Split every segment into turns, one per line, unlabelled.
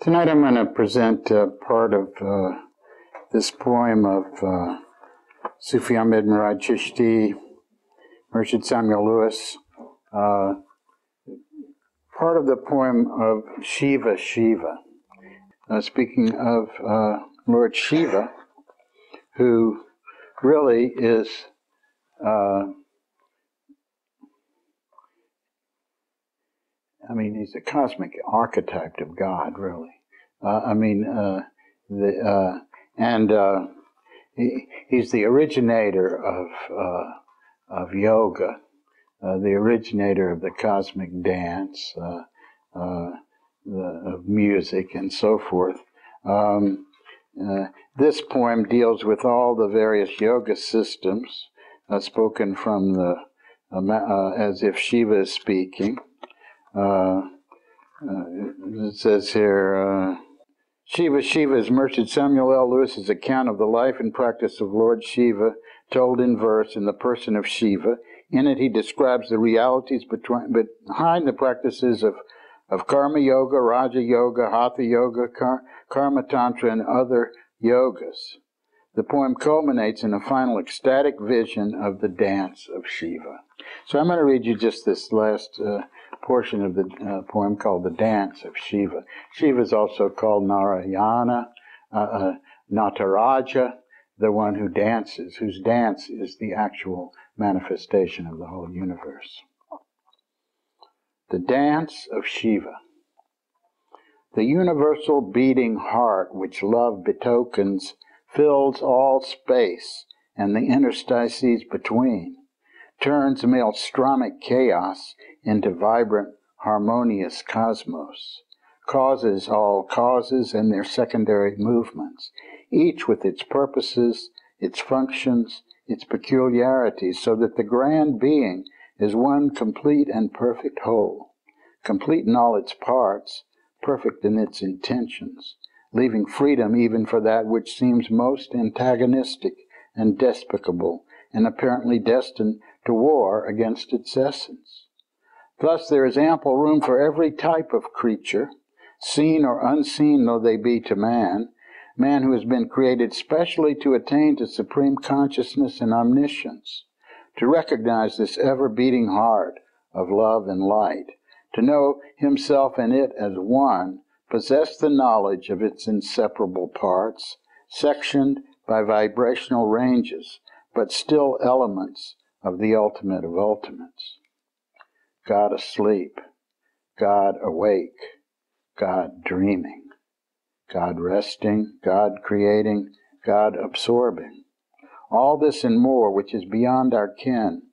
Tonight I'm going to present part of this poem of Sufi Ahmed, Murad, Chisti, Murshid Lewis. Part of the poem of Shiva, Shiva. Speaking of Lord Shiva, who really is he's a cosmic archetype of God, really. He's the originator of yoga, the originator of the cosmic dance, of music, and so forth. This poem deals with all the various yoga systems, spoken from the as if Shiva is speaking. It says here, Shiva, Shiva is Murshid Lewis's account of the life and practice of Lord Shiva, told in verse in the person of Shiva. In it, he describes the realities behind the practices of Karma Yoga, Raja Yoga, Hatha Yoga, Karma Tantra, and other yogas. The poem culminates in a final ecstatic vision of the dance of Shiva. So I'm going to read you just this last portion of the poem called The Dance of Shiva. Shiva is also called Narayana, Nataraja, the one who dances, whose dance is the actual manifestation of the whole universe. The Dance of Shiva. The universal beating heart which love betokens fills all space and the interstices between, turns maelstromic chaos into vibrant, harmonious cosmos, causes all causes and their secondary movements, each with its purposes, its functions, its peculiarities, so that the grand being is one complete and perfect whole, complete in all its parts, perfect in its intentions, leaving freedom even for that which seems most antagonistic and despicable, and apparently destined to war against its essence. Thus there is ample room for every type of creature, seen or unseen though they be to man, man who has been created specially to attain to supreme consciousness and omniscience, to recognize this ever-beating heart of love and light, to know himself and it as one, possess the knowledge of its inseparable parts, sectioned by vibrational ranges, but still elements of the ultimate of ultimates. God asleep, God awake, God dreaming, God resting, God creating, God absorbing. All this and more which is beyond our ken,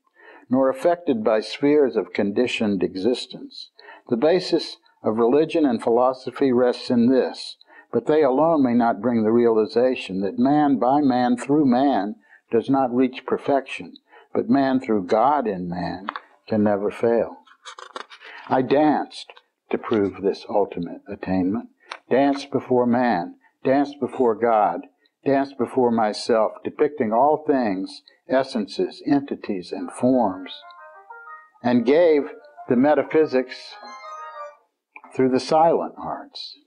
nor affected by spheres of conditioned existence. The basis of religion and philosophy rests in this, but they alone may not bring the realization that man by man through man does not reach perfection, but man through God in man can never fail. I danced to prove this ultimate attainment, danced before man, danced before God, danced before myself, depicting all things, essences, entities, and forms, and gave the metaphysics through the silent arts.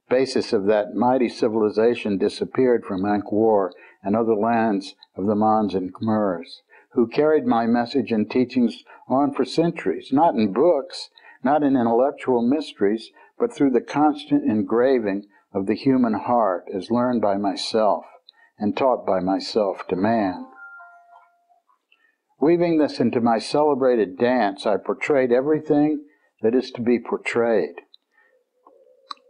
Basis of that mighty civilization disappeared from Angkor and other lands of the Mons and Khmers, who carried my message and teachings on for centuries, not in books, not in intellectual mysteries, but through the constant engraving of the human heart as learned by myself and taught by myself to man. Weaving this into my celebrated dance, I portrayed everything that is to be portrayed,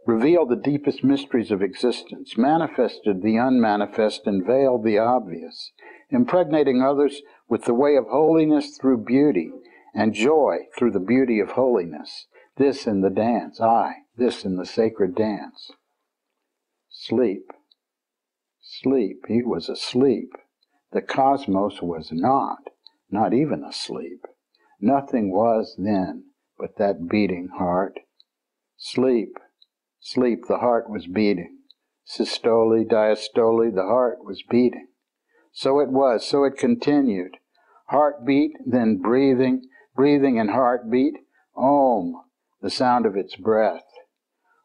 revealed the deepest mysteries of existence, manifested the unmanifest, and veiled the obvious, impregnating others with the way of holiness through beauty, and joy through the beauty of holiness. This in the dance, this in the sacred dance. Sleep, sleep, he was asleep. The cosmos was not even asleep. Nothing was then but that beating heart. Sleep, sleep, the heart was beating. Systole, diastole, the heart was beating. So it was, so it continued. Heartbeat, then breathing, breathing and heartbeat. Om, the sound of its breath.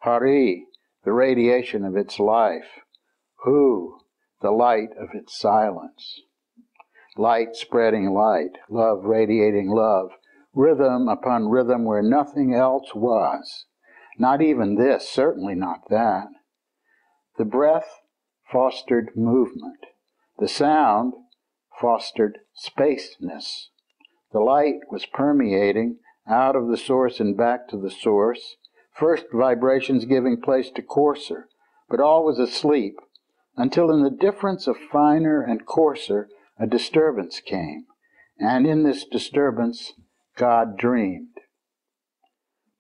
Hari, the radiation of its life. Hu, the light of its silence. Light spreading light, love radiating love, rhythm upon rhythm where nothing else was. Not even this, certainly not that. The breath fostered movement. The sound fostered spaceness. The light was permeating out of the source and back to the source, first vibrations giving place to coarser, but all was asleep, until in the difference of finer and coarser a disturbance came, and in this disturbance God dreamed.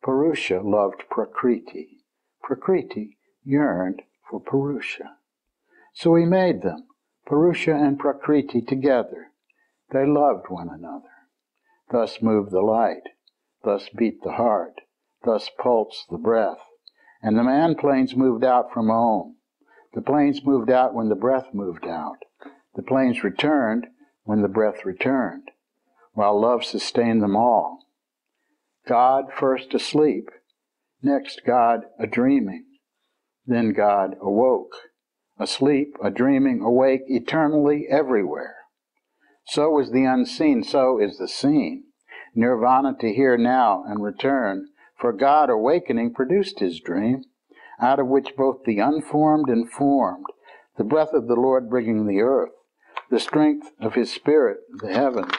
Purusha loved Prakriti. Prakriti yearned for Purusha. So he made them, Purusha and Prakriti, together. They loved one another. Thus moved the light, thus beat the heart, thus pulsed the breath. And the man-planes moved out from Om. The planes moved out when the breath moved out. The planes returned when the breath returned, while love sustained them all. God first asleep, next God a-dreaming, then God awoke, asleep, a-dreaming, awake, eternally everywhere. So is the unseen, so is the seen. Nirvana to here now and return, for God awakening produced his dream, out of which both the unformed and formed, the breath of the Lord bringing the earth, the strength of his spirit, the heavens.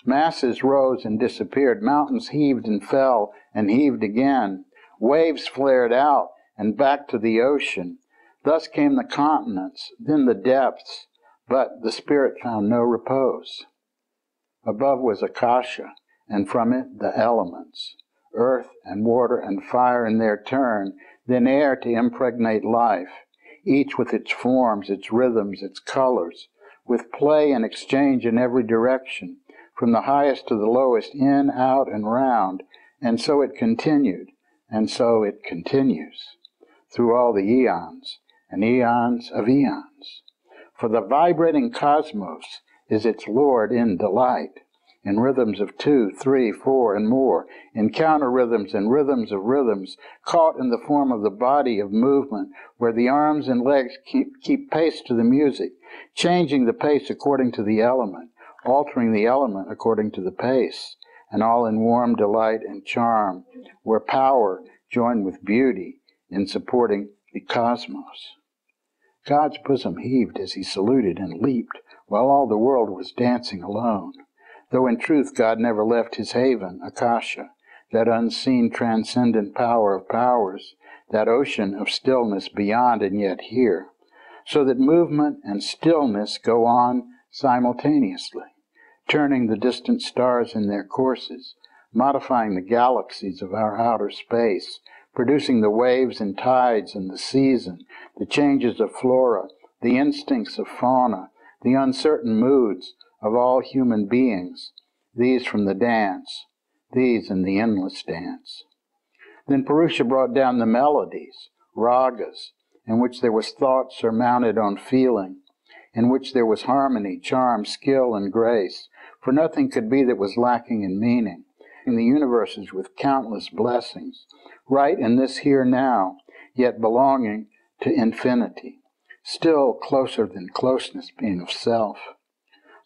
Masses rose and disappeared, mountains heaved and fell and heaved again, waves flared out and back to the ocean. Thus came the continents, then the depths, but the spirit found no repose. Above was Akasha, and from it the elements, earth and water and fire in their turn, then air to impregnate life, each with its forms, its rhythms, its colors, with play and exchange in every direction, from the highest to the lowest, in, out, and round, and so it continued, and so it continues, through all the eons, and eons of eons. For the vibrating cosmos is its Lord in delight, in rhythms of 2, 3, 4, and more, in counter rhythms and rhythms of rhythms, caught in the form of the body of movement, where the arms and legs keep pace to the music, changing the pace according to the element, altering the element according to the pace, and all in warm delight and charm, where power joined with beauty in supporting the cosmos. God's bosom heaved as he saluted and leaped, while all the world was dancing alone, though in truth God never left his haven, Akasha, that unseen transcendent power of powers, that ocean of stillness beyond and yet here, so that movement and stillness go on simultaneously, turning the distant stars in their courses, modifying the galaxies of our outer space, producing the waves and tides and the season, the changes of flora, the instincts of fauna, the uncertain moods of all human beings, these from the dance, these in the endless dance. Then Purusha brought down the melodies, ragas, in which there was thought surmounted on feeling, in which there was harmony, charm, skill, and grace, for nothing could be that was lacking in meaning, in the universes with countless blessings, right in this here now, yet belonging to infinity, still closer than closeness being of self.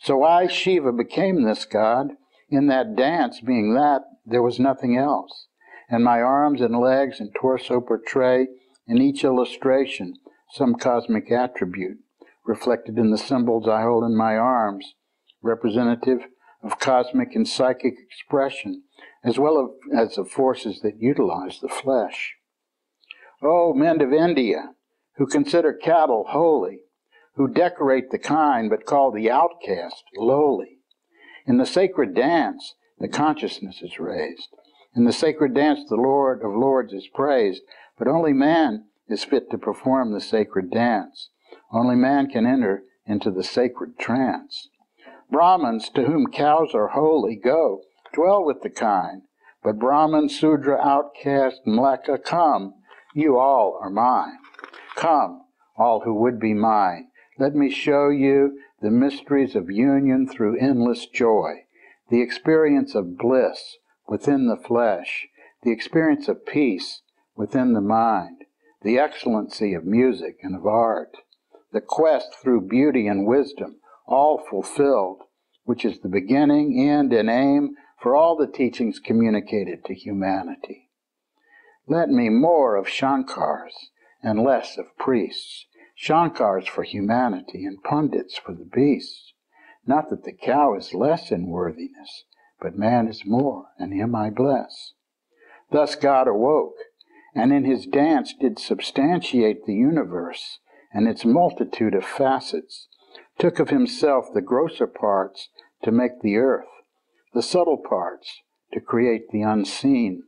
So I, Shiva, became this God. In that dance, being that, there was nothing else. And my arms and legs and torso portray, in each illustration, some cosmic attribute, reflected in the symbols I hold in my arms, representative of cosmic and psychic expression, as well as of forces that utilize the flesh. O men of India, who consider cattle holy, who decorate the kind but call the outcast lowly. In the sacred dance, the consciousness is raised. In the sacred dance, the Lord of Lords is praised, but only man is fit to perform the sacred dance. Only man can enter into the sacred trance. Brahmins, to whom cows are holy, go, dwell with the kind. But Brahman, Sudra, outcast, Mleka, come, you all are mine. Come, all who would be mine. Let me show you the mysteries of union through endless joy, the experience of bliss within the flesh, the experience of peace within the mind, the excellency of music and of art, the quest through beauty and wisdom, all fulfilled, which is the beginning, end, and aim for all the teachings communicated to humanity. Let me more of Shankars and less of priests, Shankars for humanity and pundits for the beasts. Not that the cow is less in worthiness, but man is more, and him I bless. Thus God awoke, and in his dance did substantiate the universe and its multitude of facets, took of himself the grosser parts to make the earth, the subtle parts to create the unseen,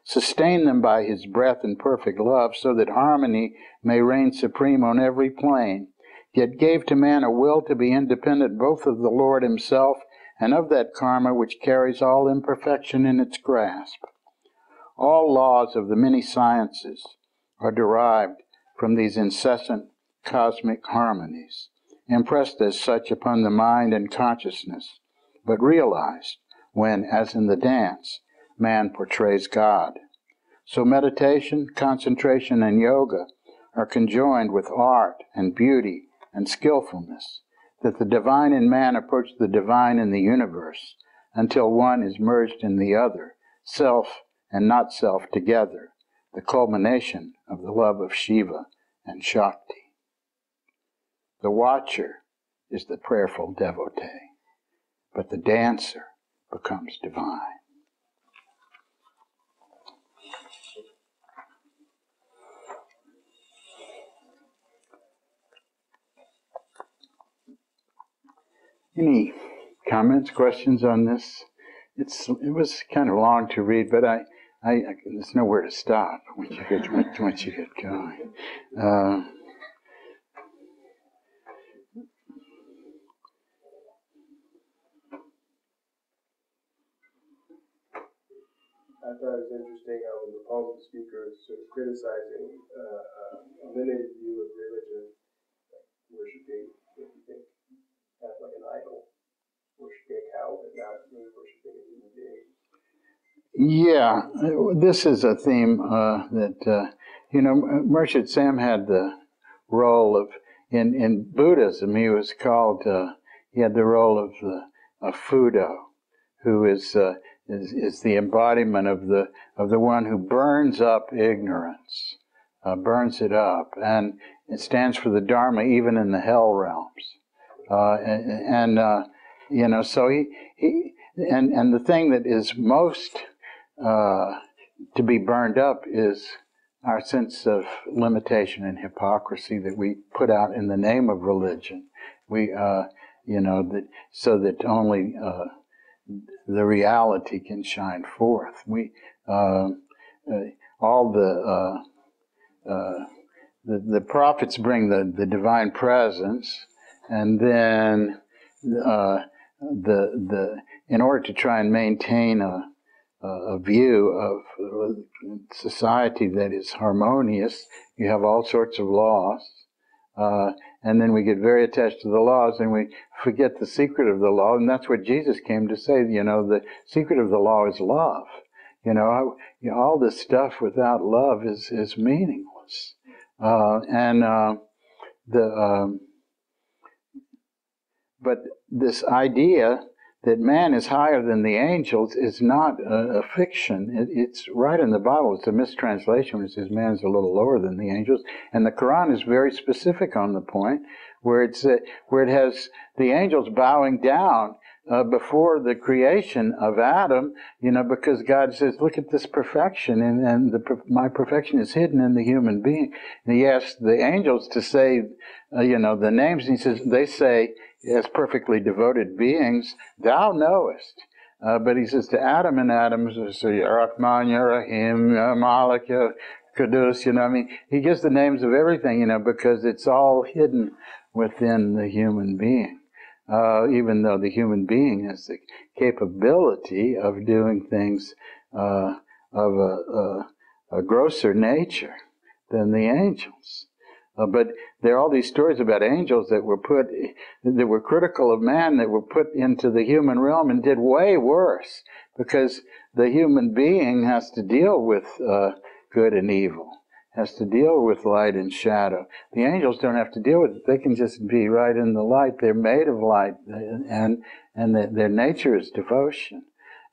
sustain them by his breath and perfect love, so that harmony may reign supreme on every plane, yet gave to man a will to be independent both of the Lord himself and of that karma which carries all imperfection in its grasp. All laws of the many sciences are derived from these incessant cosmic harmonies, impressed as such upon the mind and consciousness, but realized when, as in the dance, man portrays God. So meditation, concentration, and yoga are conjoined with art and beauty and skillfulness, that the divine in man approach the divine in the universe, until one is merged in the other, self and not self together, the culmination of the love of Shiva and Shakti. The watcher is the prayerful devotee, but the dancer becomes divine. Any comments, questions on this? It was kind of long to read, but there's nowhere to stop once you get going.
I thought it was interesting how when the opposing speaker is sort of criticizing a limited view of religion, like worshiping, if you think, kind of like an idol, worshiping a cow, but not really worshiping a human being.
Yeah, this is a theme that, Murshid Sam had the role of, in Buddhism, he was called, he had the role of Fudo, who is the embodiment of the one who burns up ignorance, burns it up, and it stands for the Dharma even in the hell realms. So and the thing that is most to be burned up is our sense of limitation and hypocrisy that we put out in the name of religion. We, so that only the reality can shine forth. We, all the prophets bring the divine presence, and then in order to try and maintain a view of society that is harmonious, you have all sorts of laws, and then we get very attached to the laws, and we forget the secret of the law, and that's what Jesus came to say. The secret of the law is love. All this stuff without love is meaningless, but this idea that man is higher than the angels is not a fiction. It's right in the Bible. It's a mistranslation. It says man is a little lower than the angels. And the Quran is very specific on the point, where it has the angels bowing down before the creation of Adam, because God says, look at this perfection, and my perfection is hidden in the human being. And he asks the angels to say, the names, and he says, they say, as perfectly devoted beings, thou knowest. But he says to Adam, and Adam says, Ya Rahman, Ya Rahim, Ya Malik, Ya Qudus, he gives the names of everything, because it's all hidden within the human being. Even though the human being has the capability of doing things of a grosser nature than the angels. But there are all these stories about angels that were critical of man, that were put into the human realm and did way worse, because the human being has to deal with good and evil. Has to deal with light and shadow. The angels don't have to deal with it. They can just be right in the light. They're made of light, and their nature is devotion.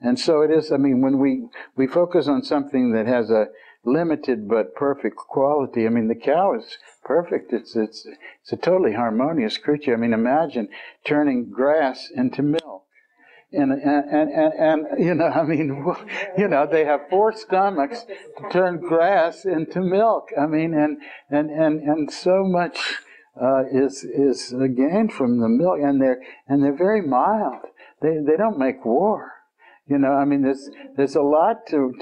And so it is, I mean, when we focus on something that has a limited but perfect quality, I mean, the cow is perfect. It's a totally harmonious creature. I mean, imagine turning grass into milk. And you know, I mean, you know, they have 4 stomachs to turn grass into milk. I mean, and so much is gained from the milk, and they're very mild. They don't make war. You know, I mean, there's a lot to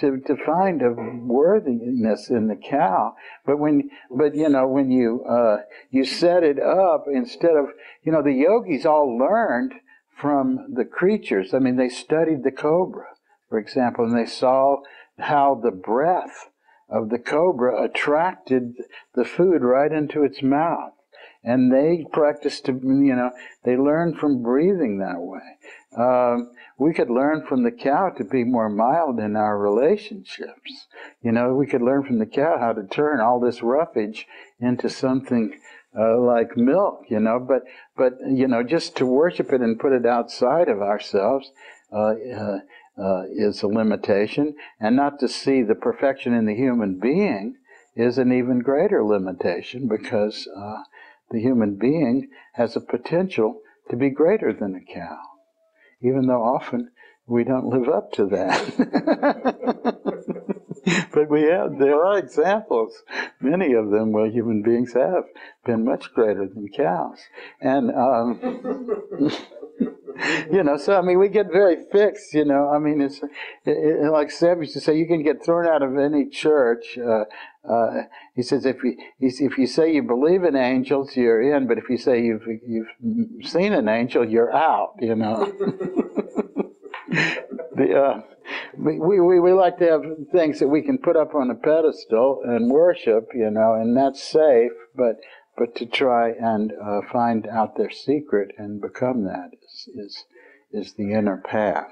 find of worthiness in the cow, but you know, when you set it up instead of, you know, the yogis all learned from the creatures. I mean, they studied the cobra, for example, and they saw how the breath of the cobra attracted the food right into its mouth. And they practiced, you know, they learned from breathing that way. We could learn from the cow to be more mild in our relationships. You know, we could learn from the cow how to turn all this roughage into something like milk, you know, but you know, just to worship it and put it outside of ourselves is a limitation, and not to see the perfection in the human being is an even greater limitation, because the human being has a potential to be greater than a cow, even though often we don't live up to that. But there are examples, many of them, where human beings have been much greater than cows. And, you know, so, I mean, we get very fixed, you know. I mean, it's like Sam used to say, you can get thrown out of any church. He says, if you say you believe in angels, you're in, but if you say you've seen an angel, you're out, you know. We like to have things that we can put up on a pedestal and worship, you know, and that's safe, but to try and find out their secret and become that is the inner path.